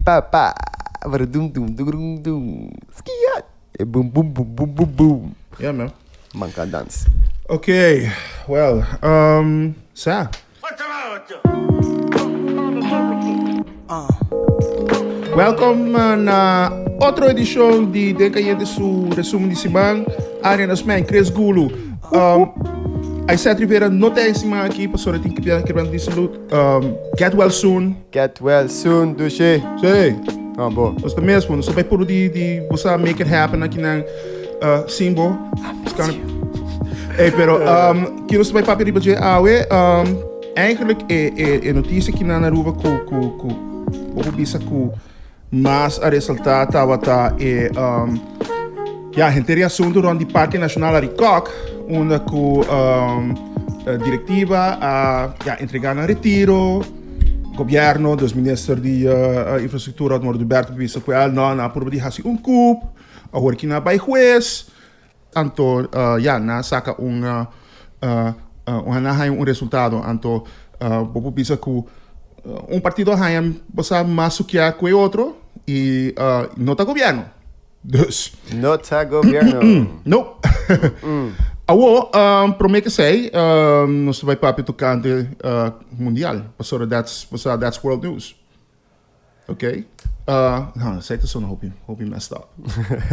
Pa. Doom doom doom doom. Skiat. Boom boom boom boom boom boom. Yeah, man. Man kan dans. Okay, well, Sa. Welkom na otro edition di Decayente su Resumo di Simang. Arian Asman, Chris Gulu. I said Rivera nota em cima aqui, pastor, eu tenho que quebrar de salute. Get well soon. Get well soon, douche. Sei. Ah, bom. Nós também mesmo, nós vai por de você make it happen aqui na Simbo. Pero que nós vai papel de awe, eigenlijk é notícia que na rua com bisa com mas a resultado tava ja, gente reação durante o Parque Nacional Aricok, onde com diretiva a entregar na retiro, governo, dos ministros de infraestrutura, do Roberto Bisa, que na prova de hasi coup, agora que na vai juez, anto ja, na saca um resultado, anto bobo bisa que partido hayam bosa mais que o outro e não tá governo. Dus. No tá governo. No. Awo, promete sei, nós vai papi tocante mundial. Pastor, that's world news. Okay? No, sei que sou hope messed up.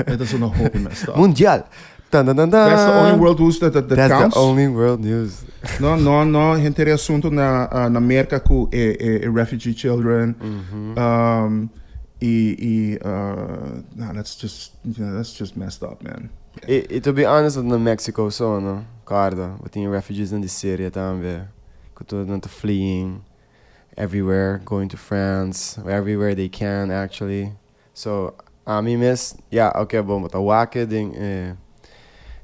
That is not hope messed up. Mundial. Dun, dun, dun, dun. That's the only world news that That's counts. the only world news. No, gente é assunto na América com refugee children. No, that's just messed up, man. E to be honest, no Mexico so, no? Carda, we tem refugees in the Syria também. Que todo fleeing everywhere, going to France, everywhere they can actually. So, a mim yeah, okay, bom, but a wake ding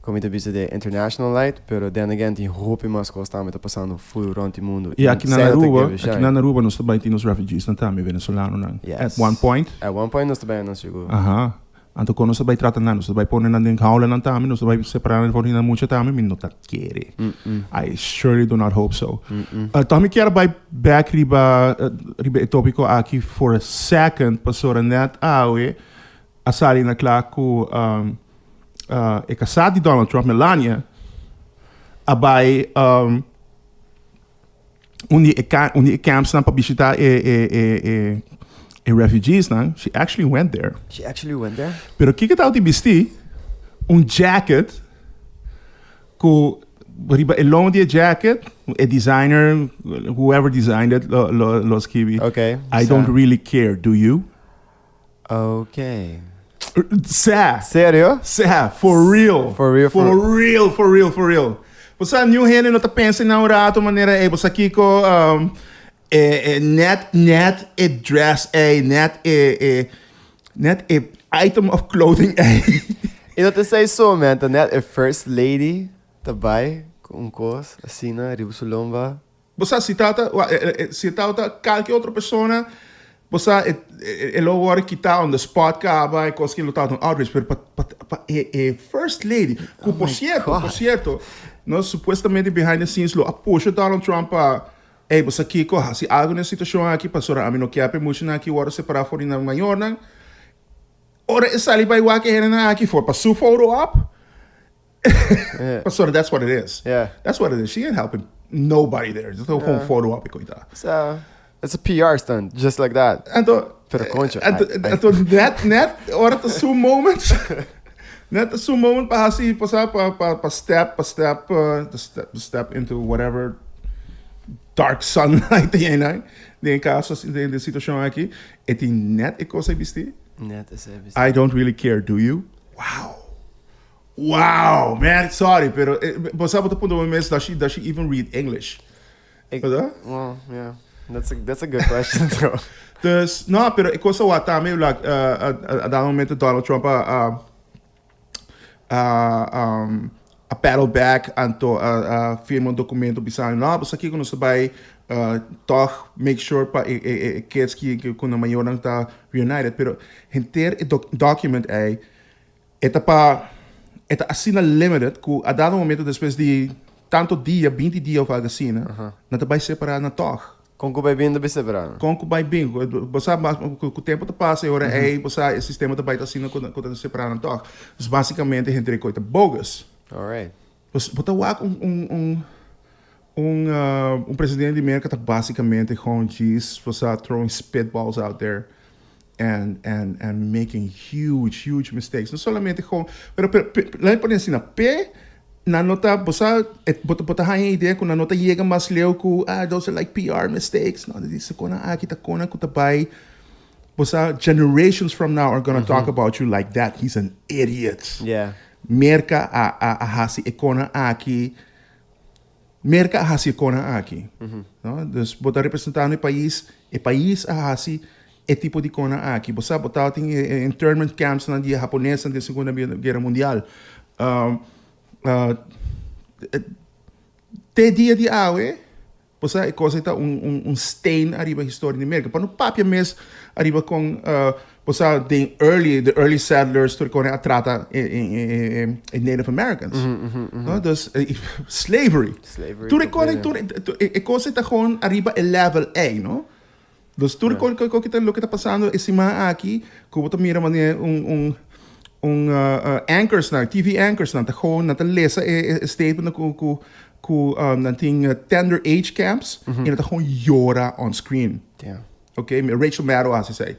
como te disse de international light, pero then again tem roupa mais constante tá passando full around o mundo. E aqui na Aruba nós também temos refugees na também venezuelanos não. Yes. At one point nós também não chegou. Aha. Então quando nós vai tratar nós vai pôr na dentro jaula na também, nós vai separar por na muita também, mas não tá querer. I surely do not hope so. Também quero vai back riba tópico aqui for a second, pastor net a sali na claco é casado de Donald Trump, Melania, abai onde camps na para visitar refugees, não? She actually went there. Pero o que tal de vestir jacket com riba long de jacket, a designer, whoever designed it, los kiwi. Okay. I don't really care, do you? Okay. Sério? For real. Você não rende não tá pensando na hora maneira você aqui com net dress net item of clothing E não te sei só, man, tá net a first lady tá vai com coisa assim na riba sulomba. Você se trata qualquer outra pessoa. Você é logo hora que tá on the spot acaba e coisa que lutar no outreach, pero first lady, que por certo, nós supostamente behind the scenes lo apoia Donald Trump você aqui se algo na situação aqui passou a mim não quer permitir aqui hora separar fora na maior não ora essa ali vai que era aqui for para su photo up. Passou, that's what it is. Yeah. That's what it is. She ain't helping nobody there. Just a whole photo up coitado. So it's a PR stunt, just like that. Então, net, hora to some moment. Net to some moment para assim passar para step into whatever dark sunlight tem aí, em caso de situação aqui, e tem net e coisa vestir. Net é vestir. I don't really care, do you? Wow, man, sorry, pero você pode pôr no mês does she even read English? Well, yeah. That's a good question, though. Dus, no, pero ik was wat daarmee, like, at dat moment Donald Trump a paddle back anto firma documento bisang no, basta aqui quando você vai toch make sure pa kids que quando maior não tá reunited, pero enter document eta assina limited que a dado momento depois de tanto dia 20 dias of assim, não te vai separar na toch. Conco vai vindo bem separado. Conco vai bem, você com o tempo te passa e ora aí, você o sistema te vai estar sendo quando separando toch. Dus basicamente gente de coisa bogus. Alright. Você ook presidente de América tá basicamente gewoon diz, você throwing spitballs out there and making huge mistakes. Não somente gewoon, pero lá por assim, na nota, você bota a ideia que na nota chega mais leu que those are like PR mistakes. Não, diz que aqui tá kona que tá bai. Você generations from now are gonna talk about you like that. He's an idiot. Yeah. Merka a hasi ekona aqui. Merka a hasi ekona aqui. No? Dus bota representando o país a hasi é tipo de kona aqui. Você botar tem internment camps na dia japonesa na Segunda Guerra Mundial. Te dia de aue, você é coisa tá stain arriba a história de América. Para no papia mes arriba com você the early settlers que a trata em Native Americans. No? Dus slavery. Tu recorre é coisa tá com arriba a level A, no? Dus tu recorre que o que tá passando esse ma aqui, como tu mira maneira anchors na TV anchors na gewoon na te lezen statement na ting tender age camps en dat gewoon jora on screen. Damn. Okay, met Rachel Maddow als ze zei.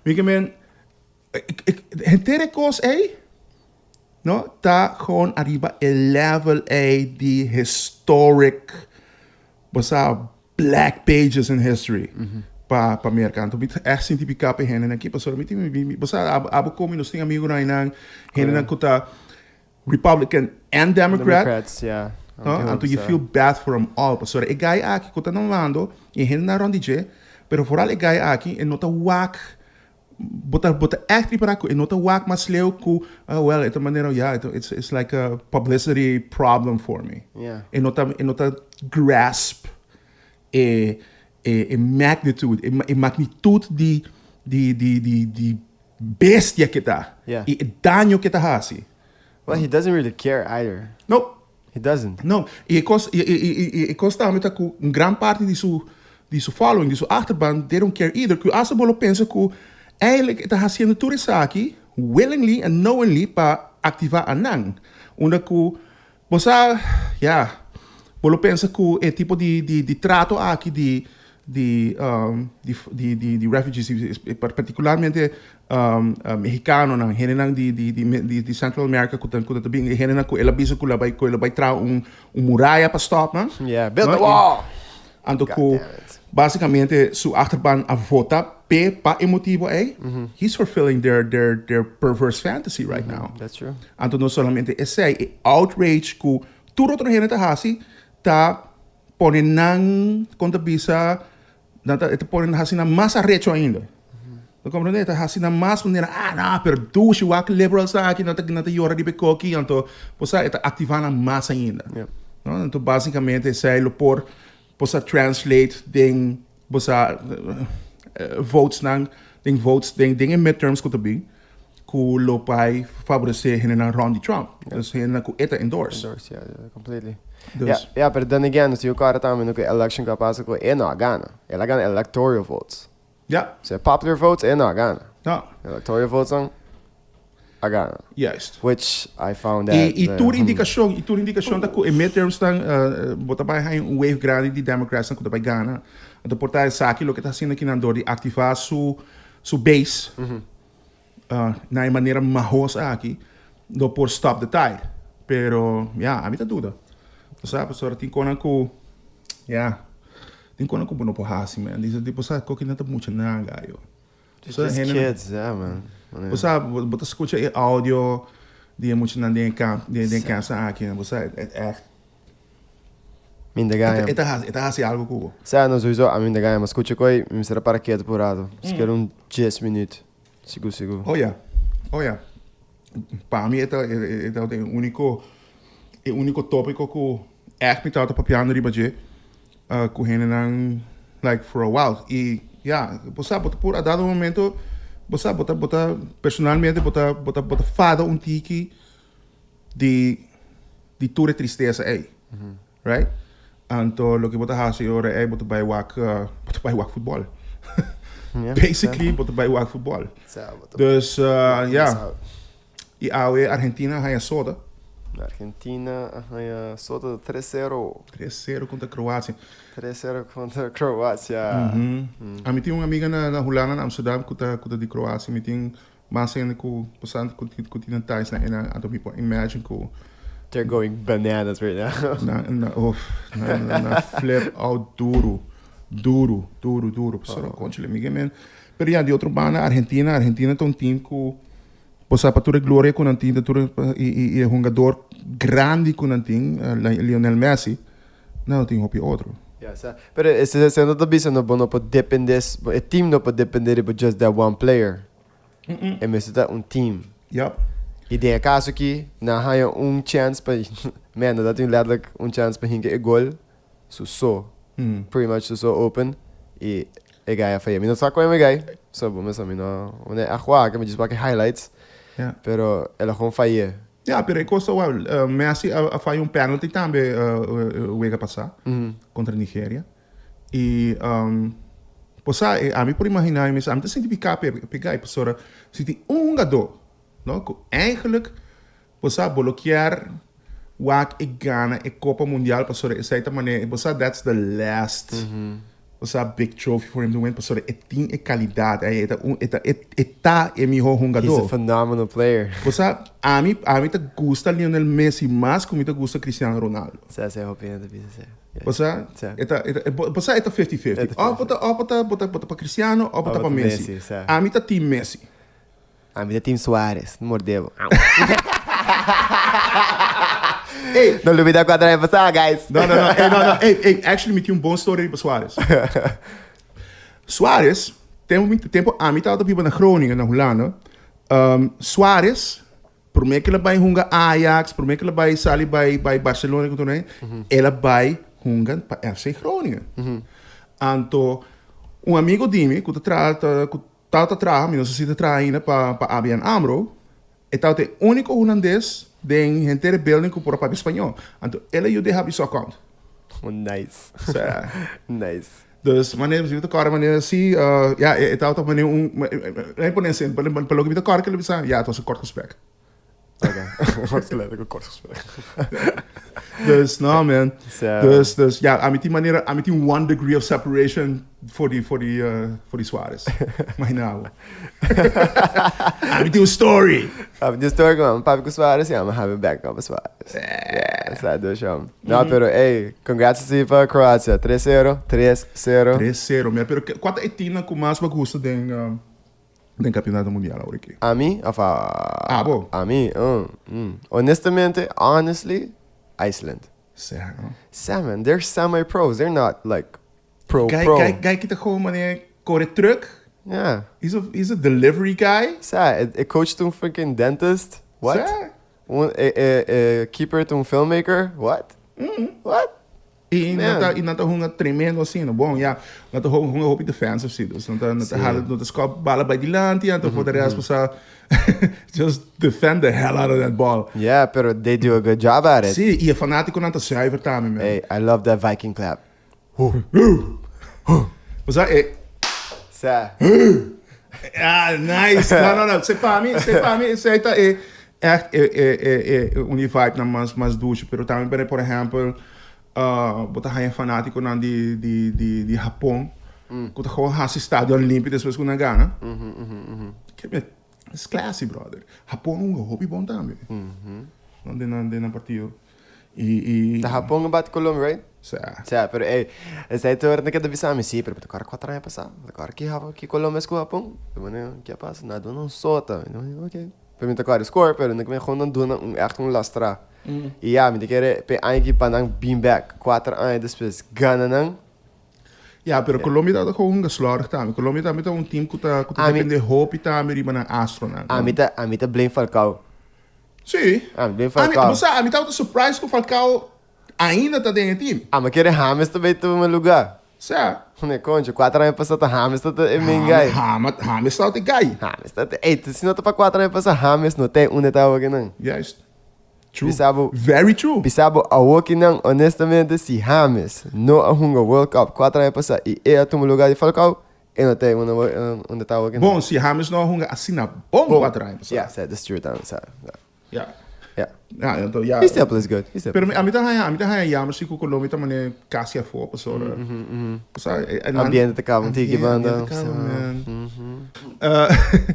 Weet men hentere cos no ta gewoon arriba a level a die historic basa black pages in history. Pa mercado bit echt científica pe hen en aqui passou mit basa abo como nos tem amigo na inang hen na kuta Republican and Democrats, yeah. Until you feel bad for them all. Passou e guy aqui kuta não mando e hen na rondije, pero vooral e guy aqui e nota wak bota echt para e nota wak mas leu ku well ito maneira it's like a publicity problem for me. Yeah. E nota grasp magnitude, magnitude de bestia que tá. Yeah. E daño que tá hasi. Well, he doesn't really care either. No. He doesn't. No. E consta met que gran parte de su following, de su achterban, they don't care either. Que asa bolo pensa que eigenlijk tá haciendo tudo isso aqui willingly and knowingly para ativar anang. Onde que você, bolo pensa que é tipo de trato aqui de refugees, particularmente mexicano na henenang de Central America kuta bing henenang ko ela bisa ko labay tra muralha para stop, man. Yeah, build the wall. Ando ko basicamente su achterban a vota pa emotivo he's fulfilling their perverse fantasy right now. That's true. Ando no solamente esse outrage ko turo otro heneta hasi ta ponen nang conta bisa ito ponen hasi na mas arrecho ainda. No compreende? Ito hasi na mas maneira, pero do si wak liberals sa akin nata yora di bekoki, anto posa ito aktivan na mas ainda. Yep. No? Então basicamente sai lo por posa translate ding posa votes nang ding in midterms ko tabi ku lo pai favorecer hena Ron Trump. Dus hena ku ita endorse. Yeah, completely. Dus, Yeah, but then again, se o cara tá no election capaz que é não gana. Ela gana electoral votes. ja, Se popular votes é não gana. no, Electoral votes são a gana. juist. Which I found that. E tour indicação da que em midterms estão botar para um wave grande de Democrats que vai ganhar. Então portar essa aqui o que está sendo aqui na dor de ativar su base na maneira mahosa aqui do por stop the tide. Pero a mim tá dúvida. Sabe, pessoal, tem coisa que tem coisa que não pode assim, man. Diz tipo sabe que não tá muito nada, gaio. Just kids, yeah, man. Você bota escuta áudio de muito na de casa aqui, você Minda ganha. Ita hasi algo kubo. Sa no sowieso, a minda ganha, mas escuta coi, mi será para quieto por lado. Se quer 10 minutos. Seguro. Oh ja. Para mim é o único tópico que echt me tava papiando riba je ku henen like for a while. E você bota por a dado momento, você bota personalmente bota fada tiki de tua tristeza aí. Right? Anto, lo que bota hace ahora es bota bij wak voetbal. Ja, Basically, bota bij wak voetbal. Dus, ja. E Argentina ganha soda. Argentina ganha soda 3-0. 3-0 contra a Croácia. 3-0 contra a Croácia. A mim tinha uma amiga na Holanda, na Amsterdam, que de Croácia. Me tinha mais ainda com passando continentais na people imagine com They're going bananas right now. na flip out duro. Pessoal, conte amiga men. Pero ja, de outro bana Argentina tem um time com possa para toda glória com um time e um jogador grande com um time, Lionel Messi. Não tem outro. Ja, pero esse não tá dizendo não pode depender, o time não pode depender de just that one player. É mesmo um time. Ja. E tem caso que na ganha chance para, mano, dat tem letterlijk chance para hinken een goal, pretty much so open e ganha foi. Não só com ele ganha, só bom, mas não é a jogar, que me diz para que highlights. Ja. Pero ela com falha. Ja, pero costa wel. Messi faz penalty também o ano passado contra a Nigéria. E possa a mim por imaginar, mas a mim senti pegar pessoa se tem jogador, não, que eigenlijk possa bloquear wak e Ghana e Copa Mundial pessoa de certa maneira, possa that's the last. Possa big trophy for him to win, pessoa tem qualidade, é melhor jogador. He's a phenomenal player. Posa, a mim te gusta Lionel Messi mais como te gusta Cristiano Ronaldo. Essa é a opinião da vida. Posa, é 50-50. Ou bota para Cristiano, ou bota para Messi. A mim tá team Messi. A mim tá team Suárez, não mordeu. Ei, não lhe dá quadra para passar, guys. Não. Ei, actually me tinha bom story para Suárez. Suárez, tem muito tempo, a mim tava na Groningen, na Holanda. Suárez, por mim que ela vai hunga Ajax, por mim que ela vai sair by Barcelona, ela vai hunga para FC Groningen. Anto, amigo dime, que tá trabalhando, não sei se tá trabalhando para ABN AMRO, e tá o único holandês de gente building que por para espanhol. Anto, ela eu deixa isso account. Nice. Nice. Dus wanneer we het elkaar, wanneer zie ja, het auto wanneer een ponensen, per lo que we elkaar kunnen zeggen, ja, het was een kort gesprek. Oké, was letterlijk een kort gesprek. Dus, nou man. So. Dus ja, aan die manier, aan die 1 degree of separation voor die Suarez. Maar nou. Aan die story. Aan die story kwam, papi com Suarez, ja, maar hebben back op Suarez. Ja, sai do chão. Não, pero hey, congrats para Croácia, 3-0. 3-0, meu, pero quanto é tina com mais bagunça den campeonato mundial ahora aqui? A mim, bom. A mim, honestly, Iceland. Sério? Man, they're semi-pros. They're not like pro. Guy que tá gewoon wanneer corre truck. Yeah. He's a delivery guy. Ik coached een freaking dentist. What? Keeper to filmmaker. What? What? E não tá um tremendo assim, não bom? Ja, não tá um hobby defense assim, dus não tá halen, não tá skop bala by die land, ja, então for the rest was just defend the hell out of that ball. Yeah, pero they do a good job at it. Sim, e é fanático não tá zuiver também, man. Hey, I love that Viking clap. Was dat? Ah, nice. Não. Sei para mim, sei tá echt vibe na mais ducho, pero também por exemplo, botar aí fanático na de Japão, que tá com esse estádio olímpico depois com na Ghana. It's classy, brother. Japão é um hobby bom também. Não na partido. E da Japão é bate Colômbia, right? Sim, pero essa é toda naquela visão, mas sim, pero agora 4 anos passar, agora que Colômbia é com o Japão, o que passa, nada não solta, ok. Para mim agora score, pero não me gewoon doen echt lastra. E ja, me querer pe eindelijk panang beam back 4 anos depois Ghana não. Ja, pero Colômbia tá gewoon geslaagd também. Colômbia também tá um time que tá depende hoop também de uma astronauta. A mim tá blame Falcao. Sim. Blame Falcao. A mim tá surprise que o Falcao ainda tá dentro do time. Mas querer James também tá no lugar. Certo. Ne concha, 4 anos passado James tá em Mengai. James tá de gai. James tá. Se não tá para 4 anos passado James não tem onde tá alguém não. Juist. True. Bisabo, Very true. bisabo awoki nang honestamente si James no a hunga World Cup 4 anos passar e é a tomar lugar de Falcao e não tem onde tá awoki. Bom, se James não hunga assim na bom 4 anos. Yeah, that's true também, sabe? Yeah. Yeah. Ja, então, ja. He still plays good. He still Pero plays a mí también jammer si Colombia también casi a fo, pues ahora. O sea, ambiente te acaba, tiki banda. Ambiente te acaba, man.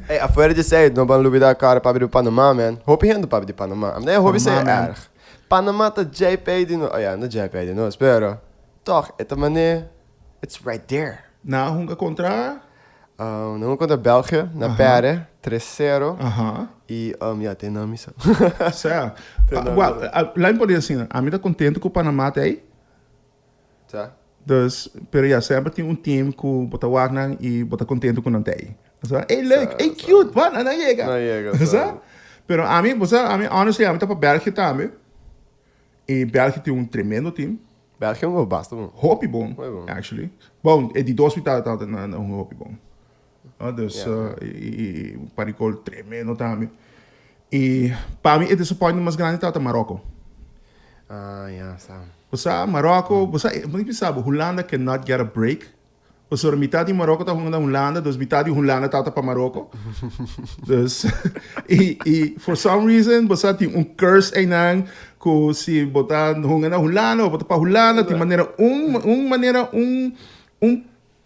Hey, afuera de sair, não vamos duvidar cara para abrir o Panamá, man. Hope hendo para abrir o Panamá. Nem hope ser Panamá, man. erg. Panamá tá JP de no, oh ja, não JP de no, espero. Toch, esta maneira, it's right there. Na hunga contra. Não contra België, na pere, 3-0. Ajá. E, ja, tem nome só. Certo. Lá em Poder assim, a mim tá contente com o Panamá tá aí. Tá? Dus, pero ja, sempre tem time que bota Wagner e bota contente com não tem. Hey, leuk, hey, cute, man, não chega. Não chega, Sabe? Pero a mim, honestly, a mim tá para België também. E België tem tremendo time. België não basta, mano. Hopi bom, Foi bom. actually. Bom, e die dois tá na hopi bom. Dus, e o Paricol tremendo também. E para mim, o disappointment mais grande tá Marocco. Ja, sabe. Você, Marocco, você sabe, Holanda cannot get a break. Você, metade de Marocco tá jogando Holanda, dus metade de Holanda tá para Marocco. Dus, e for some reason, você tem curse aí nang, que se botar jogando Holanda, ou botar para Holanda, tem maneira,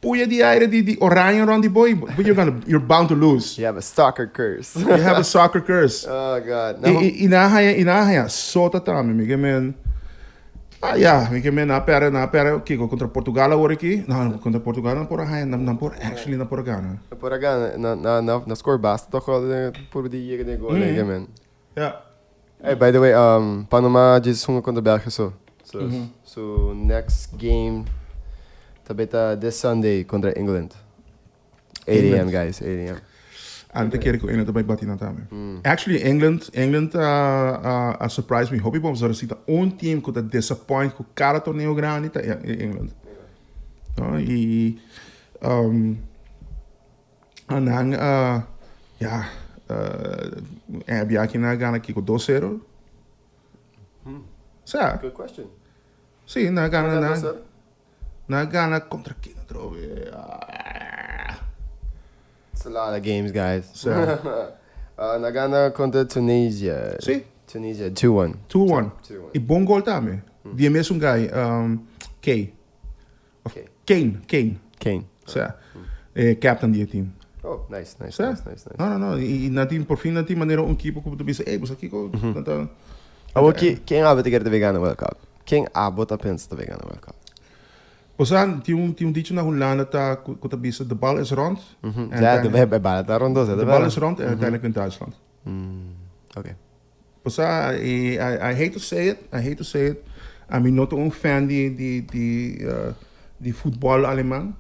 puya de aire de oranje around the boy, but you're bound to lose. You have a stalker curse. You have a soccer curse. Oh, God. Inahaya, sota também, Miguel, man. Ja, Miguel, man, na pera, kiko, contra Portugal agora aqui. Não, contra Portugal não por aí, não por, actually não por Ghana. Por agora, na score basta, toch wel por die jegen de goal, man. Ja. Hey, by the way, Panama diz contra België, so next game, tabeta this Sunday contra England. 8 a.m. guys, 8 a.m. Ante keer ko ina também bati na também. Actually, England surprised me. Hope bom, zora sita team que tá disappoint com cada torneio grande tá England. E anang heb je aqui na Ghana kiko 2-0. Sa? Good question. Sim, na Ghana contra quem trove. It's a lot of games, guys. So, na Ghana contra Tunisia. Sim. Tunisia 2-1. 2-1. 2-1. E bom gol também. Die mesmo guy, Kane. Kane. So, captain die team. Oh, nice. So, no. E na team, por fim, na team, maneira keeper que você hey, você aqui com... Quem abre te quer te vegano World Cup? Quem abre te pensa te vegano World Cup? Você tem dicho na Holanda tá com a bisa, de bal is rond. Ja, de bal tá rond, de bal is rond en uiteindelijk in Duitsland. Okay. Você, I hate to say it. I mean, not een fan die voetbal alemán.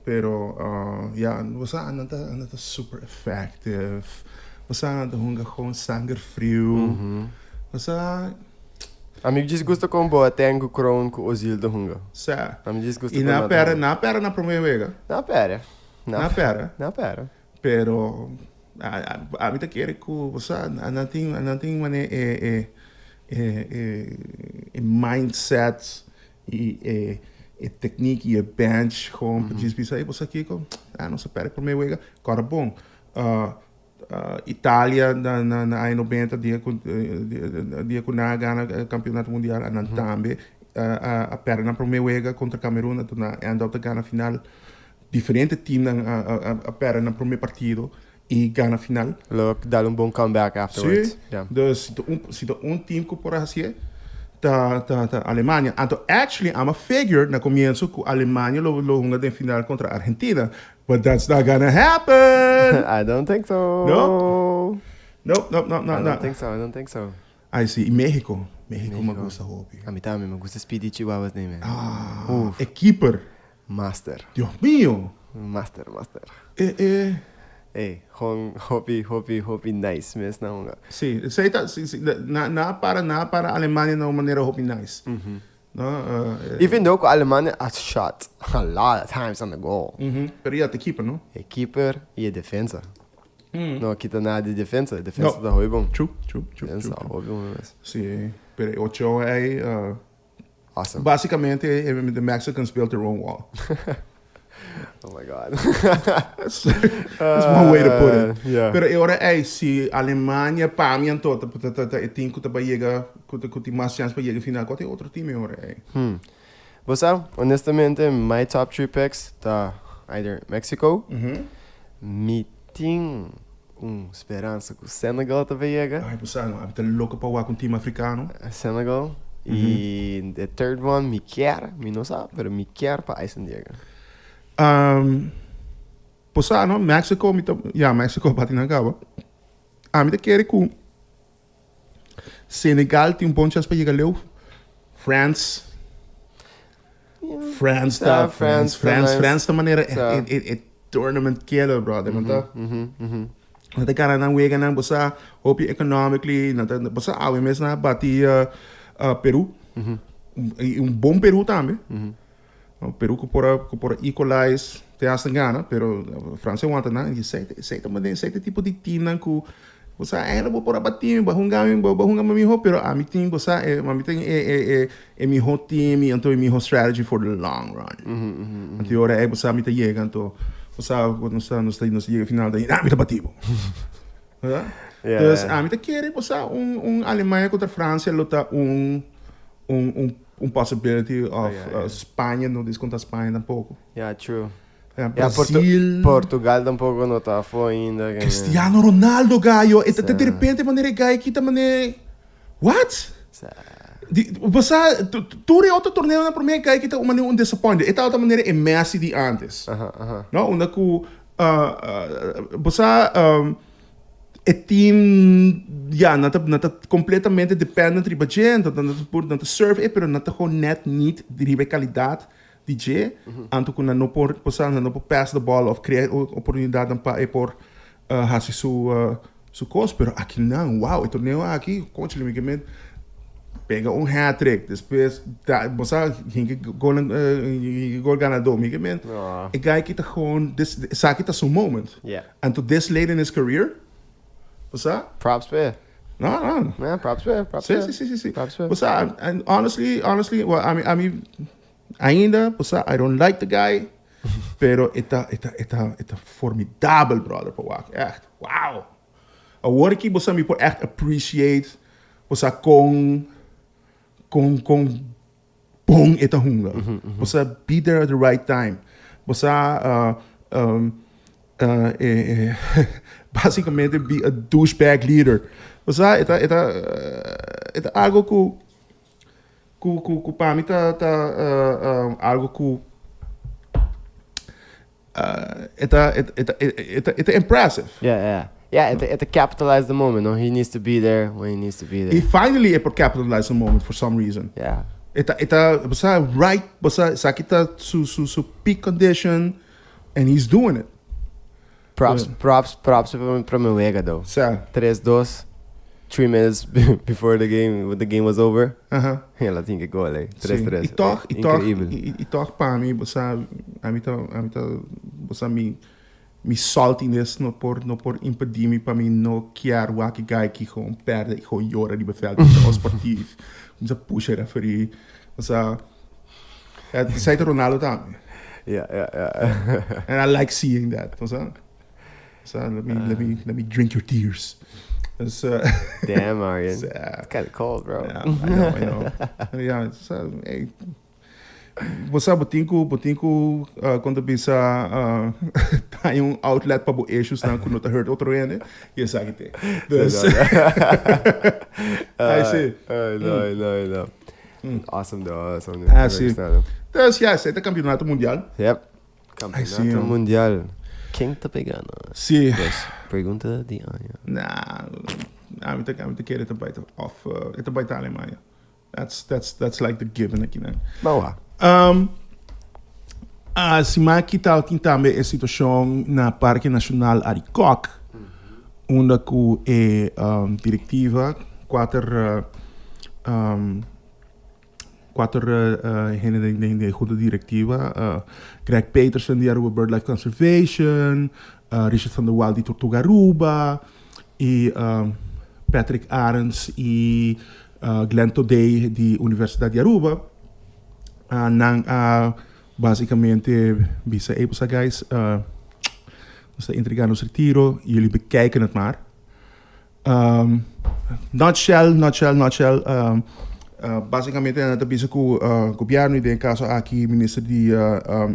Pero, ja, você anda super effective. Você anda gewoon sangerfrio. Você... Amigo disgusta com boa, tenho crown com o zil do hunga. Sa. Amigo disgusta E na pera na primeira vez. Na pera. Pero a mim tá querendo que você não tem mané mindset e technique e bench gewoon precies bisa aí você aqui com não se pera primeira vez. Cara bom. Itália na ai 90 dia com na Ghana campeonato mundial en dan também a perna primeira vez contra Camerún na end of the Ghana final diferente team a perna primeiro partido e Ghana final look dá bom comeback afterwards. Yeah. Dus se team que por assim da Alemanha. Então, actually, I'm a figure na comienzo que a Alemanha lo hunga de final contra Argentina. But that's not gonna happen. I don't think so. No. I don't think so. I see. México me gusta hopi. A mí también me gusta Speedy Chihuahuas, man. Keeper. Master. Dios mío. Master. Hey, hopi nice, mes na honga. Sí, na para Alemanha na maneira hopi nice. Even though Alemania has shot a lot of times on the goal. Pero ja, de keeper, no? A keeper e a defensa. No quita nada de defensa. Defensa tá ruim bom. True. Defensa, óbvio mesmo. Sim, pero Ochoa é... Awesome. basicamente, the Mexicans built their own wall. Oh my god. That's one way to put it. Yeah. Pero agora se a Alemanha para mim todo, tem que ter mais chance para chegar final, qual é outro time agora Você sabe, honestamente, my top 3 picks tá either Mexico, me tem esperança que o Senegal também chega. Ai, você não, tá louco para jogar com um time africano. Senegal. E the third one, me não sabe, mas me quer para Iceland. Você não, Mexico, Mexico bate na cava. A mim quer que Senegal tem bom chance para chegar lá. France da maneira é tournament killer, brother. Nata cara na wega na bossa hope economically nata bossa awe mes na bati Peru. Bom Peru também. Peru que por equalize te as Ghana, pero França wanta na e sei tipo de time na ku bossa era bo por abatir bahunga mi ho pero a mi team bossa mi tem mi ho team e então mi ho strategy for the long run. Então ora é bossa mi te chega então bossa quando nos chega final daí mi te bativo. Então a mi te quer bossa Alemanha contra França luta possibility of Espanha não desconta Espanha tampouco. Yeah, true. Brasil. Portugal tampouco não tá foi ainda. Cristiano Ronaldo, gaio. E de repente, maneira gaio aqui, maneira... What? Você... Tu é outro torneio na primeira gaio aqui, tá uma disappointed. E outra maneira é Messi de antes. Não? Onde que... Você... É team... não tá completamente dependente de budget, não tá serve, pero não tá com net niet de qualidade. DJ, anto que não por pass the ball of criar oportunidade para por fazer su coisa, pero aqui não, wow, o torneio aqui, coach limite pega hat-trick, depois você gol ganador, limite, e guy que tá com sabe que tá seu moment, anto this late in his career, você props para não, yeah, props para sim, você honestly, well, I mean ainda, você, I don't like the guy, pero está formidável, brother, para o echt, wow. Agora que você me pode echt appreciate, você com bom eta hunger, você be there at the right time, você basicamente be a douchebag leader, você eta algo que para mim tá algo que é impressive. Yeah, it capitalize the moment. No, he needs to be there when he needs to be there. He finally capitalize the moment for some reason. Yeah. Você right, você sabe tá su peak condition, and he's doing it. Props para meu ega though. 3-2. 3 minutes before the game was over. Ela tinha que gol aí. 3-3. E toch para mim, você me saltiness no por impedir me para mim não querer o que guy que gewoon perde e gewoon jora die bevel als sportief. Você puxa referee. Você zei de Ronaldo também. Yeah. And I like seeing that. So let me drink your tears. Damn, Marian. It's kind of cold, bro. Yeah, I know. Yeah, hey. Você botinho quando bisa tem outlet para issues na quando tá hurt outro ende e sabe que dus I see. No. Awesome though. Sim. Dus ja, é campeonato mundial. Yep. Campeonato mundial. Quem tá pegando? Sim. Pergunta de Anja. I'm te querer te buiten of te buiten Alemanha. That's like the given aqui, né? Boa. Se mais que tal também a situação na Parque Nacional Aricoc, onde que é diretiva quatro de goede directiva. Greg Peterson, die hadden we BirdLife Conservation. Richard van der Waal de Tortugaruba, e Patrick Arends e Glenn Todey de Universidade de Aruba. Basicamente, bisa epos guys, nós está entregando nos retiro, jullie bekijken het maar. Nutshell. Basicamente, nós bisa com o governo, em caso aqui, ministro de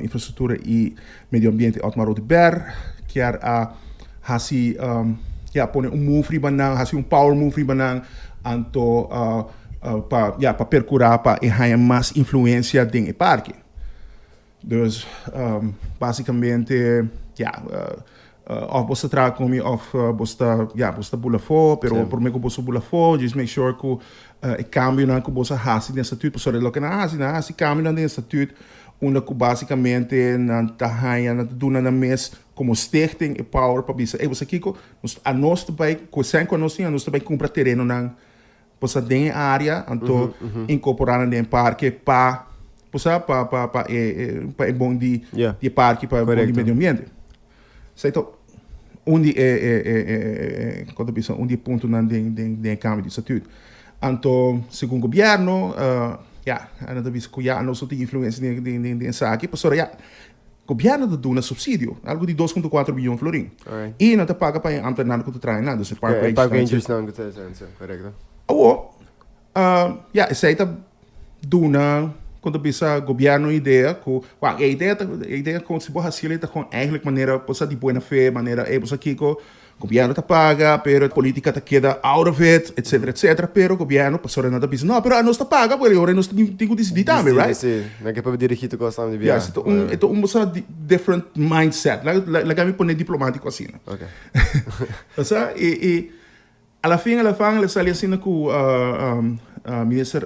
Infraestrutura e Medio Ambiente, Otmar Odeberg, que hasi pone move ribanang, hasi power move ribanang, anto para percurar, para ganhar mais influência dentro do parque. Dus basicamente, of você traz comigo, of você bula for, pero por mim que você bula for, just make sure que o cambio não que você hasi nesse estatuto, sorry, lo que não hasi cambio nesse estatuto, onde que basicamente não tá ganhando, não dona na mes como stichting e power para bisa. Você kiko, a nós também, sem conhecer, nós também compra terreno na você tem área, então incorporar no parque para bom de parque para bom de meio ambiente. Então, onde quando pensa onde ponto na de cambio de estatuto. Então, segundo o governo, ainda pensa que nós temos influência de saque, para o governo dá um subsídio, algo de 2,4 bilhões de florins. E não te paga para ambtenaar que tu traz nada, dus park rangers não correto. Essa doen quando pensa governo ideia que a ideia com se boa facilita com eigenlijk maneira possa de boa fé maneira possa aqui que o governo te paga pero a política te queda out of it etc pero o governo passou nada pensa não pero a nós te paga porque agora nós temos que decidir também right sim não é para dirigir tu gosta de viajar então different mindset lá me pôr diplomático assim okay e alla fine le sali assim com minister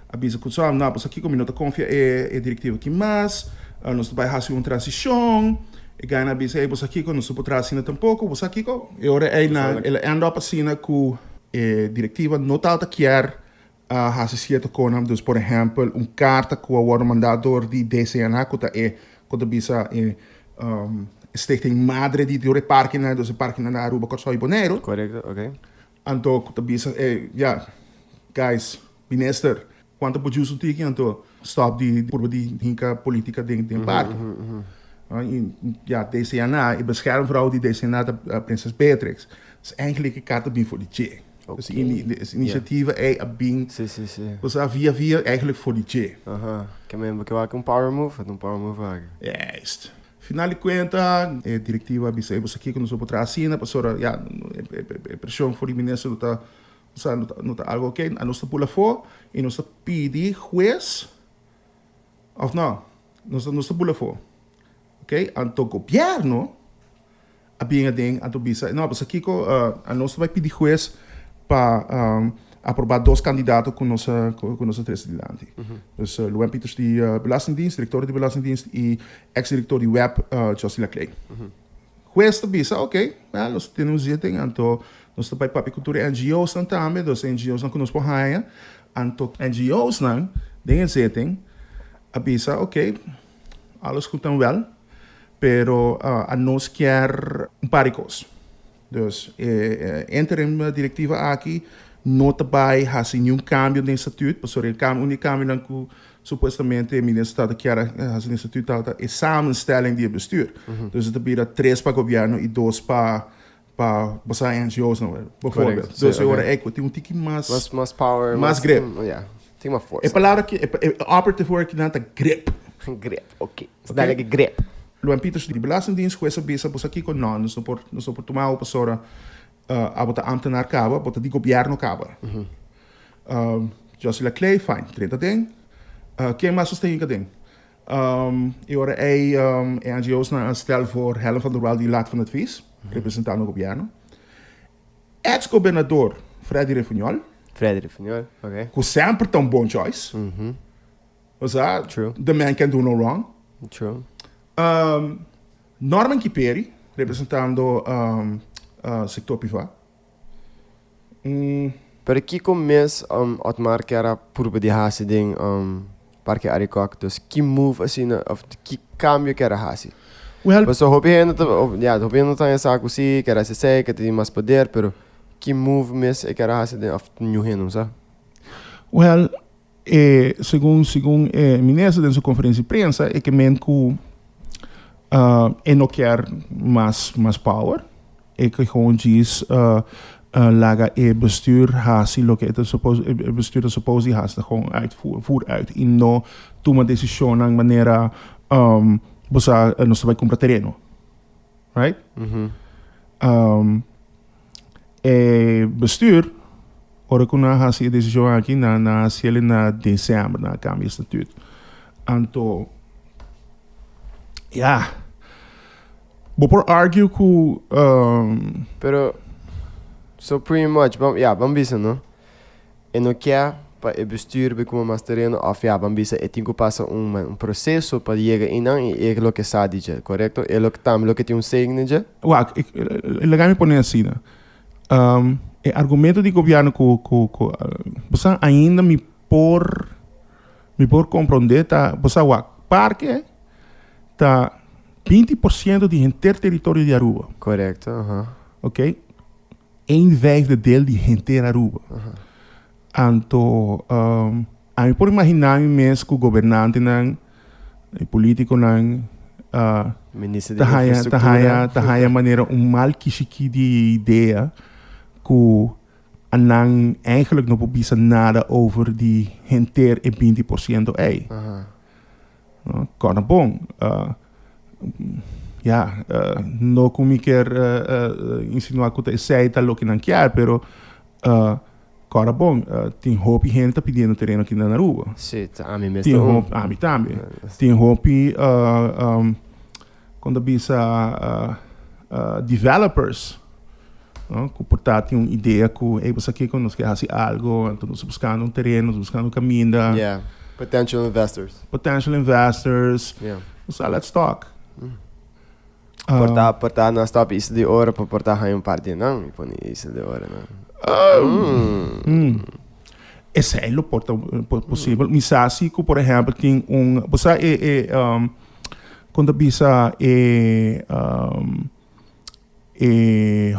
avisa que só não pois aqui como não confia é diretiva que mais nós vai fazer uma transição e ganha avisa aí pois aqui que não se pode trazer tampouco pois aqui que agora é na ela anda para cima com diretiva não tá quer fazer certo com dus por exemplo carta que o mandador de DCNA que quando avisa stichting madre di Dure Parque, né? Dus parque na Aruba, Corsoi Bonaire. Correto, ok. Anto, que bisa, guys, minister, quanto pode usar tiki, anto, stop die hinka politica ding parque. DCNA, ik bescherm vrouw die DCNA, prinses Beatrix. Dat is eigenlijk een kaart voor die Tje. Dus de initiatieven bing. Sim. Dus via eigenlijk voor die Tje. Que mesmo que vai com power move, Juist. Final de conta, diretiva bisa você aqui que nós vamos trazer, passora, pressão for die minister não tá algo ok, a nós pula for e nós pedi juez of não, nós pula for, ok? Anto governo a bem ding, anto bisa, não, mas aqui a nós vai pedir juez para aprovar 2 candidatos com nossa presidente. Dus Luan Pieters, die Belastingdienst, directeur de Belastingdienst, e ex-directeur de Web, Josie Laclay. Juez te bisa, ok, nós temos zitting, anto, nós também para cultura NGO's dan também, dus NGO's dan kunnen ons behangen, anto NGO's dan, dingen zitting, a bisa, ok, alles goed dan wel, pero a nós quer paar coisas. Dus interim directiva aqui, nota bij has nenhum cambio no estatuto, por o único cambio que supostamente o ministro está quer has no estatuto é samenstelling de bestuur. Dus het bira 3 para governo e 2 para NGO's não, bijvoorbeeld. Dus agora tem tiki mais power, mais grip. Tem uma força. É palavra que operative work não tá grip. Grip, ok. Dá grip. Luan Pieters die Belastingdienst coisa bisa pois aqui com não por tomar o passora a botar ambtenaar cabo, botar die governo cabo. Josie Laclay, fine, 30 ding. Quem mais sustém que ding? E ora NGO's na stel voor Helen van der Waal die laat van advies, representando o governo. Ex-governador Freddy Refunhol, ok. que sempre tem bom choice. True. The man can do no wrong. True. Norman Kiperi, representando sector privado. Pero aqui começa Otmar que era por de hasi ding parque Arikok, dus que move assim of que cambio que era hasi. Well, Mas hopi não tem essa coisa, que era se sei, que tem mais poder, pero que move mes é que era assim de af new hen, sabe? well, segundo ministro de sua conferência de imprensa, é que men que não quer mais power, é que gewoon diz laga bestuur hasi lo que het bestuur is supposed hasta gewoon voer uit e não toma decisão de maneira você não vai comprar terreno, right? Bestuur ora que na hasi a decisão aqui na cielo na dezembro na cambio estatuto anto vou por argue que Pero so pretty much, vamos bisa, não? E não quer para o bestuur become mais terreno, of vamos bisa, e tem que passar processo para chegar em não e é o que sabe, correto? É o que tam, o que tem signo, já? Legal me pôr assim, né? O argumento do governo que você ainda me por compreender, tá? Você o parque tá 20% do inteiro território de Aruba. Correto, Ok? 1/5 dele de inteiro Aruba. Então, a mim por imaginar mesmo que o governante não, o político não, ministro de infraestrutura, tá maneira mal que de ideia que não eigenlijk não pode nada over die inteiro e 20% aí. Cara bom, não como quer insinuar que sei tal lo que não quer, pero cara bom, tem roupa e gente tá pedindo terreno aqui na Aruba. Sim, a mim mesmo. Tem roupa, a mim também. Tem roupa quando bisa developers, que portanto tem uma ideia que você aqui quando nós quer fazer algo, então nós buscando terreno, buscando um caminho. Yeah, potential investors. Yeah. So let's talk. Portar na stop isso de hora para portar aí parte de não, e põe isso de hora não. Esse é o possível. Misasi que por exemplo tem você quando bisa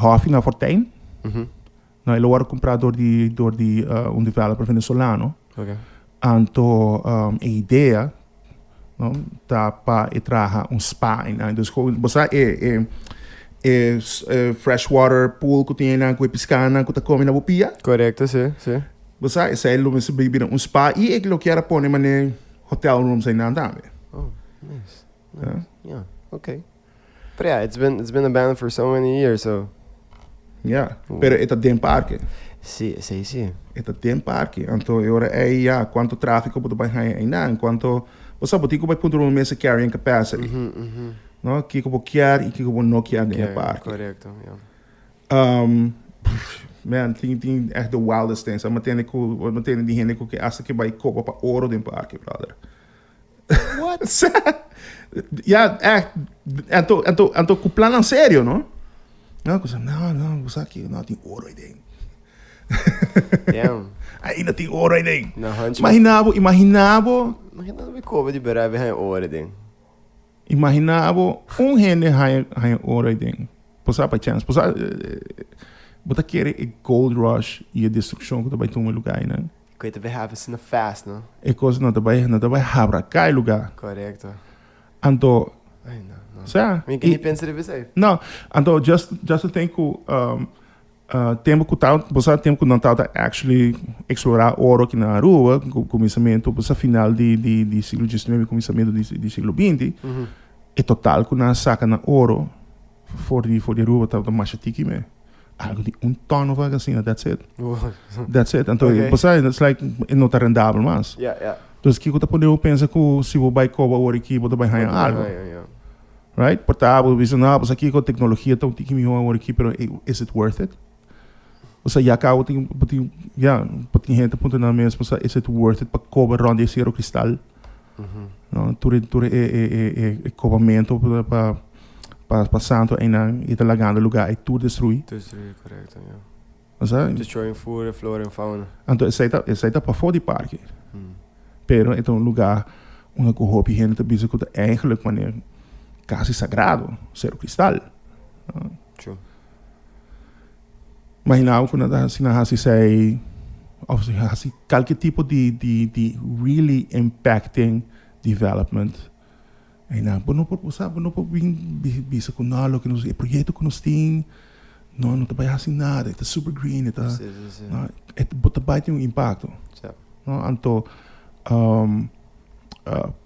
Hof na Fortuin, não ele era comprado de developer venezuelano. Okay. Então a ideia não tá para entrar spa então você freshwater pool que tem na que piscina que tá comendo na pia. Correto, sim. Você é o mesmo beber spa e aquilo que era pôr em hotel rooms aí na também. Oh, nice. Yeah, okay. But yeah, it's been abandoned for so many years, so. Yeah, pero é dentro parque. Sim. É dentro parque. Então agora quanto tráfego pode vai aí não, quanto você pode vai pôr um mês carrying capacity. No, que eu quero e que eu não quero dentro do parque. Correto, yeah. Man, tem echt de wildest things. Maar meteen die gente que acha que vai kopen para ouro dentro do parque, brother. What? Ja, echt. Então, com plano sério, não? Não, você aqui não tem ouro aí dentro. Damn. Ainda tem ouro aí dentro. Imaginava Imaginava que kopen die bedrijven geen oren ding. Imaginava gente hay ouro aí dentro. Posa by chance. Bota querer a gold rush e a destruição que vai ter um lugar aí, né? Ik weet dat we hebben ze fast, no? É coisa não vai habra cai lugar. Correcto. Então, Ai, não. Sabe? Mas quem pensa de você? Não, então just to think tempo que não tá actually explorar ouro aqui na rua, começamento, você final de século XIX, começamento de século XX, é total que na saca na ouro for de rua tá machatiki me. Algo de ton of assim, that's it. That's it. Então, você it's like não tá rendável mais. Yeah. Então, que eu tá podendo pensar que se vou vai coba ouro aqui, vou vai ganhar algo. Right? Portável, você aqui com tecnologia, então tem que me ouro aqui, pero is it worth it? Você já cá tem gente ponto na mesa, você is it worth it para coba ronde zero cristal? Não, tudo cobamento para santo e tá lagando lugar e tudo destruir. Correto, yeah. Você Destroying food, flora and fauna. então esse aí tá para fora de parque. Pero então lugar onde que roupa gente tá bisa que tá eigenlijk wanneer casi sagrado, Cerro Cristal. True. Imagina quando se sei of se qualquer tipo de really impacting development. E na bono por bisa com nada que nos projeto que nós tem não tá bem assim nada, é super green, é bota bem um impacto. Não, então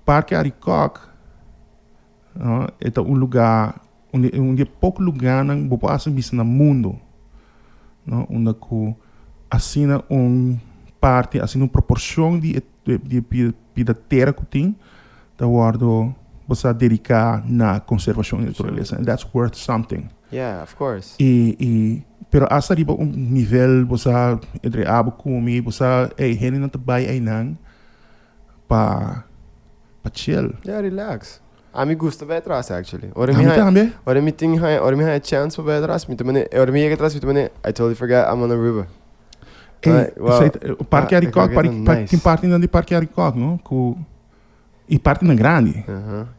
Parque Aricoc é um lugar onde pouco lugar não vou passar no mundo, não, onde que assina parte, assina proporção de terra que tem, da guardo você dedicar na conservação da natureza, and that's worth something. Yeah, of course. Pero hasta riba nível você entre abo comi, você gente não tá bem aí não pa chill. Yeah, relax. A mim gusta bem atrás, actually. Ora me tem a chance para bem atrás. Ora me atrás, I totally forgot I'm on Aruba. O Parque Aricoc, tem parte de Parque Aricoc, não? E parte na grande.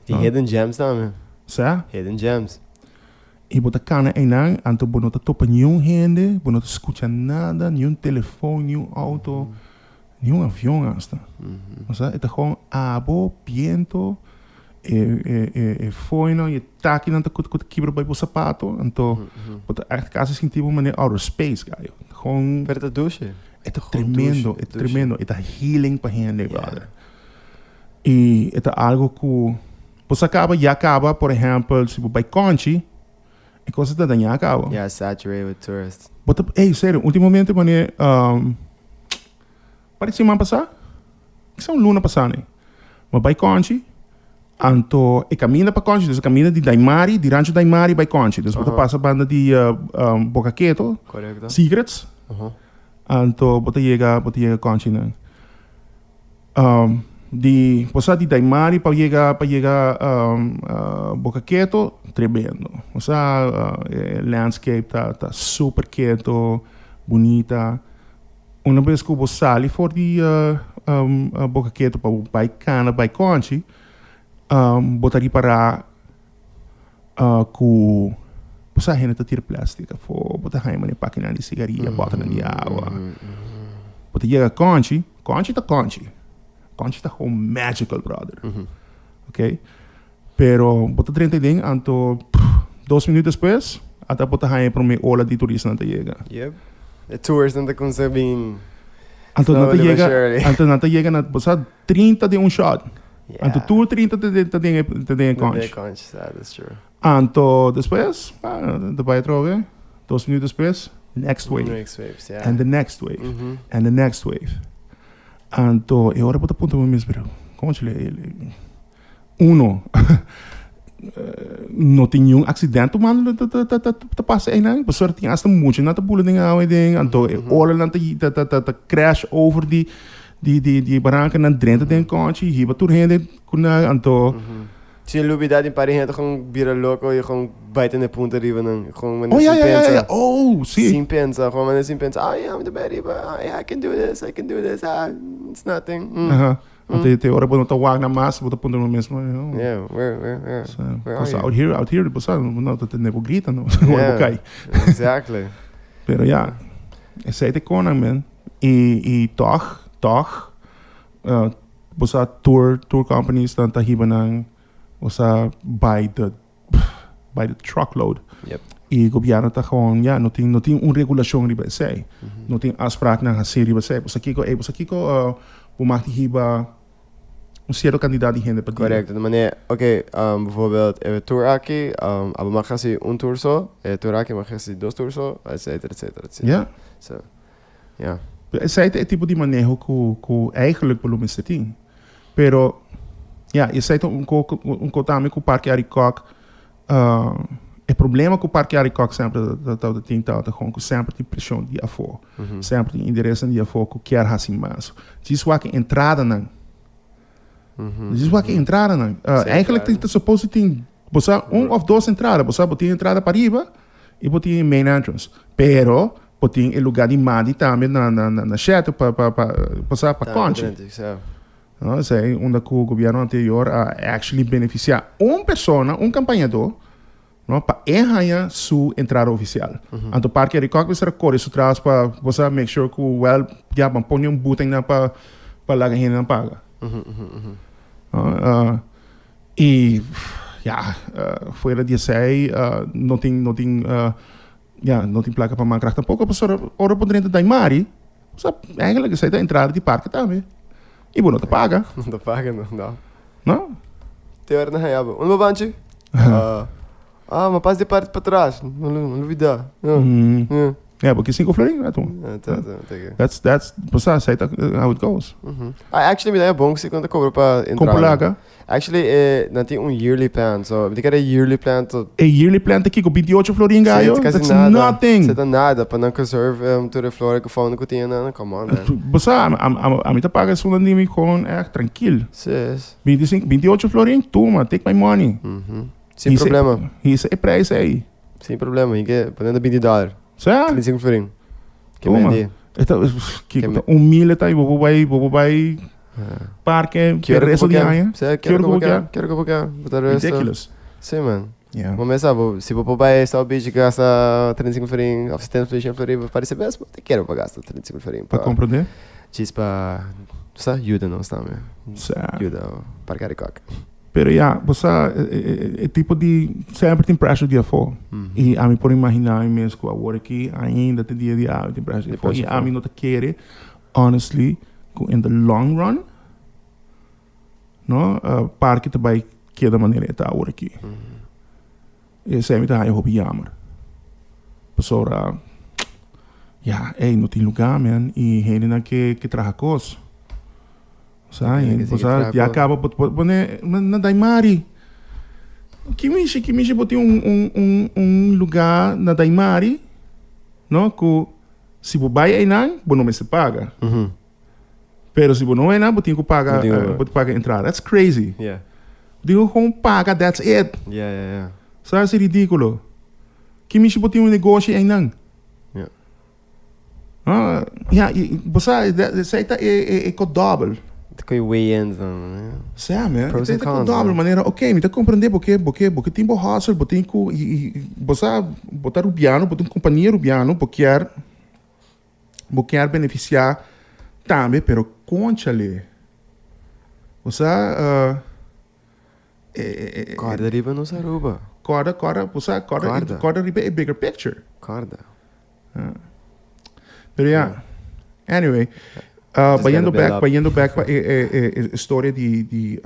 Tem hidden gems também. Certo? Hidden gems. E bota cana aí não, então não tá topa nenhum gente, não tá escuta nada, nenhum telefone, nenhum auto, nenhum avião hasta. É gewoon abo, viento, foino, e tá aqui não tá quebra para o sapato, então bota quase sentido uma outer space, cara. Gewoon. Pero tá douche. É tremendo, é healing para gente, brother. E é algo que você acaba, por exemplo, se você vai Conchi, é coisa da danha acaba. Yeah, saturated with tourists. Sério, ultimamente, parece semana passada, que são luna passada, mas vai Conchi, então, caminha para Conchi, então caminha de Daimari, de Rancho Daimari, vai Conchi, então você passa a banda de Boca Quieto, Secrets, então você chega a Conchi, né? Você de Daimari para chegar Boca Quieto, tremendo. Você landscape tá super quieto, bonita. Uma vez que você sai fora de Boca Quieto para vai Cana, vai Conchi, botaria para que você ainda tira plástica, botar aí uma máquina de cigarrilha, bota na água. Você chega a Conchi tá Conchi. Conchi está gewoon magical, brother. Ok? Pero, bota 30 din, anto 2 minutos depois, até bota aí para uma ola de turistas não chega. Yep. The tours não conseguem. Anto não chega na bossa 30 de shot. Yeah. Anto tour 30 de Conchi. That's true. Anto depois, depois trove, 2 minutos depois, next wave. Next waves, yeah. And the next wave. And the next wave. Então, eu agora vou apontar o mesmo, como ele não tem nenhum acidente, mano, tá passa aí, né? Pessoa tem hasta muito, não tá pulando em água, então, olha, não tá crash over de barranca, não dentro de Conchi, riba tudo rende, então. Sim, lubidade para gente com vira louco e com baita na ponta riba não, com uma sim. Sem pensar, com uma sem pensar, I'm the bad riba, I can do this, it's nothing. Até hora bom tá wag na massa, vou apontar no mesmo. Yeah, where are you? Out here, você não tá tendo grita, não. Yeah, exactly. Pero esse é de Conan, man. E toch, você tour companies tá riba nang você by the truckload. Yep. E o governo está gewoon, não tem uma regulação riba sei. Não tem afspraak na série riba sei. Você kiko maakt hiba certo candidato de gente para correto, de maneira, bijvoorbeeld, tour aqui, mag je tour zo, tour aqui mag je 2 tours zo, etc. Ja. So, ja. Esse é o tipo de manejo que eigenlijk volume se tem. Pero, esse é também com o Parque Aricoc. O problema com o Parque Aricoc sempre tem sempre tem pressão de afo. Sempre tem endereço de afo que quer assim mais. Diz o que entrada não. Eigenlijk tem que supposto tem você of 2 entradas, você botar entrada para riba e botar main entrance. Pero botar o lugar de madi também na chat para Conchi. No? Sei onde o governo anterior a actually beneficiar persona, campanhador, no? Para enganhar sua entrada oficial. Então, parque de qualquer coisa que isso traz para você make sure que já põe button na para lá que não paga. E fora de sei, não tem placa para mancrar tampouco, a pessoa ora poderia dar mari, você eigenlijk sai da entrada de parque também. E bom, não te paga. Não te paga, não. Não? Tem hora na raiaba. Onde vai banchi? Mas passa de parte para trás. Não duvidar. Yeah, porque 5 florinhos, né, Tom? That's, você sei how it goes. Actually, é bom que você conta cobra para entrar. Com placa? Actually, não tem yearly plan. So, tem que ter yearly plan. A yearly plan aqui com 28 florinhos, gaio? That's nothing. Você tá nada para não conserve toda a flora que fauna que tem, não. Come on, man. Você, a mim tá paga isso não nem com tranquilo. Sim. 28 florinhos, toma, take my money. Sem problema. Isso é preço aí. Sem problema, que podendo $20. Certo? 35 florinhos. Que vende. Milha tá aí, vou vai parque, que resto de ano. Quero que eu vou Ridiculous. Sim, mano. Yeah. Mas sabe, se vou para esta beach gasta 35 florinhos, of 10 florinhos, parece bem, mas eu quero para gastar 35 florinhos. Para compreender? Diz para... Ajuda nós também. Certo. Ajuda para caricoca. Pero você é tipo de sempre tem pressure de afo. E a mim por imaginar mesmo que agora aqui ainda tem dia de tem pressure de afo. E a mim não te quer, honestly, in the long run, no, parque também que da maneira está agora aqui. E sempre tá aí hobby jammer. Pessoa, não tem lugar, man. E ainda que traga coisa. Sai, já acaba na Daimari. Que me botei lugar na Daimari, não? Que se você vai aí não, você não se paga. Pero se você não é não, você tem que pagar, a entrada. That's crazy. Yeah. Digo como paga, that's it. Yeah. Sabe, é ridículo. Que me botei negócio aí não. Você é double. Tem weigh-ins, né? Sim, man. Pros and cons, double maneira, ok, me tá compreender porque tem hustle, porque tem que você botar rubiano, botar companhia rubiano, porque quer beneficiar também, pero conchale. Você corda riba não se aruba. Corda riba é bigger picture. Corda. Pero anyway, Bayendo back para a história de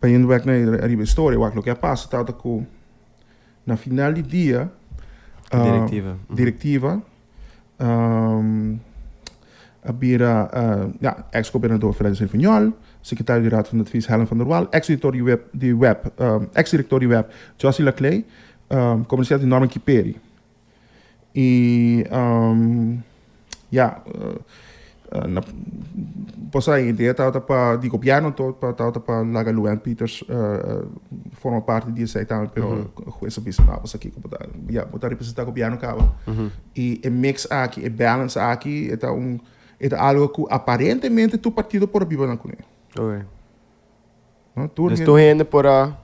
bayendo back na história, o que passa tá com na final do dia diretiva a ex-governador Fred Servinhol, secretário de Raad van Advies Helen van der Waal, ex-director de web Josie Laclay, commercial de Norman Kiperi. E posa a ideia estava para de governo estava para Laga Luan Peters forma parte disso aí também, pero com essa bisa você aqui botar representar o governo acaba e mix aqui balance aqui é algo que aparentemente tu partido por viver na cune. Okay. Estou indo para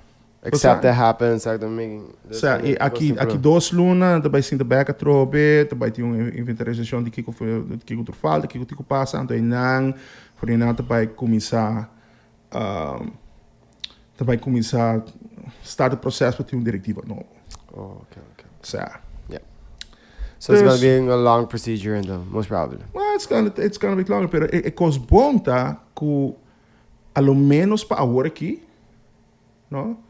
accept that happens, e aqui 2 lunas, também sim da beca trobe, também tem uma inventarização de que tu falta, de que passa, então não, por aí não também começar start o processo para ter uma diretiva nova. Okay. Certo. Yeah. So it's going to be a long procedure, most probably. Well, it's gonna be longer, pero é coisa bom tá que ao menos para agora aqui, não?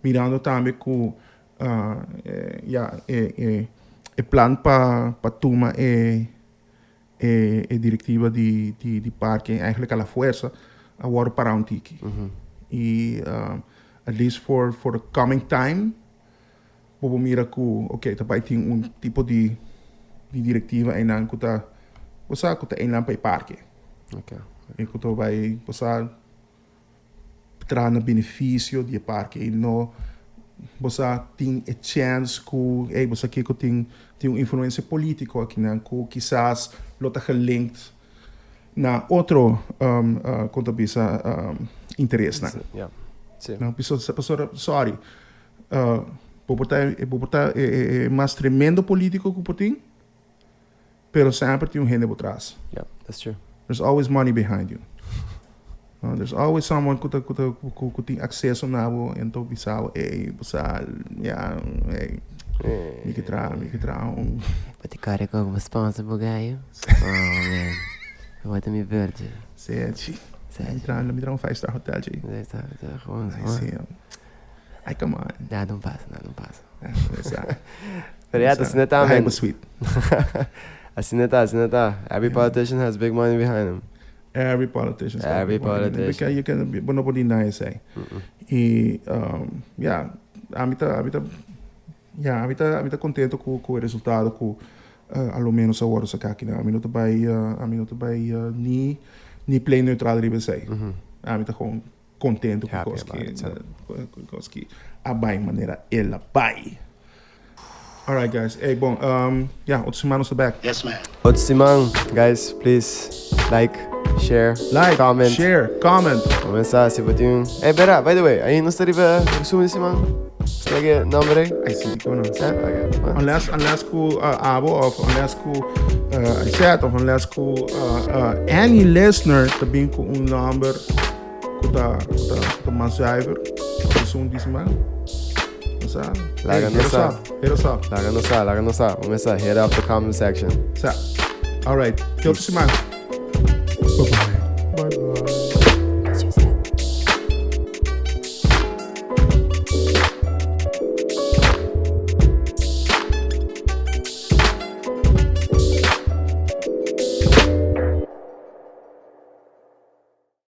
Mirando também que plan para tomar a diretiva de parque, eigenlijk à la força, agora para um tiki. E at least for the coming time, vou mirar que, ok, também tem tipo de diretiva em que você em lá para parque. Ok. E que tu vai você trazer benefício de parque e não você tem a chance que você que tem uma influência política aqui, né? Que quizás lo está gelinkt na outro quanto bisa interesse na. Yeah. Sim. Não, pessoa, sorry. Popular é mais tremendo político que o Putin, pero sempre tem gente por trás. Yeah, that's true. There's always money behind you. There's always someone que tem acesso na abo, então bisao, basal, yeah, me que tra. But the car is responsible guy. Oh man, what me verde. Sete. Me tra um 5-star hotel, G. Ai, come on. Não passa. But assim não tá, man. Sweet. Assim não tá. Every politician has big money behind him. Every politician. Because you can be nobody nice, eh. E, a mim tá contente com o resultado, com ao menos agora essa aqui, né? A mim não vai ni play neutral ribe sei. A mim tá contente com os que a bem maneira ela vai. Alright, guys. Hey, bom, outra semana no back. Yes, man. Outra semana, guys, please like, share, comment. Começar se botar Hey, Bera, by the way, aí não estaria resumo de semana? Está aqui número? I see, go on. Okay. Unless ku abo of unless ku I said of unless ku any listener também com number ku ta mais driver resumo de semana. Larga hit us up. Começar, hit up the comment section. Alright, till tomorrow. Bye-bye.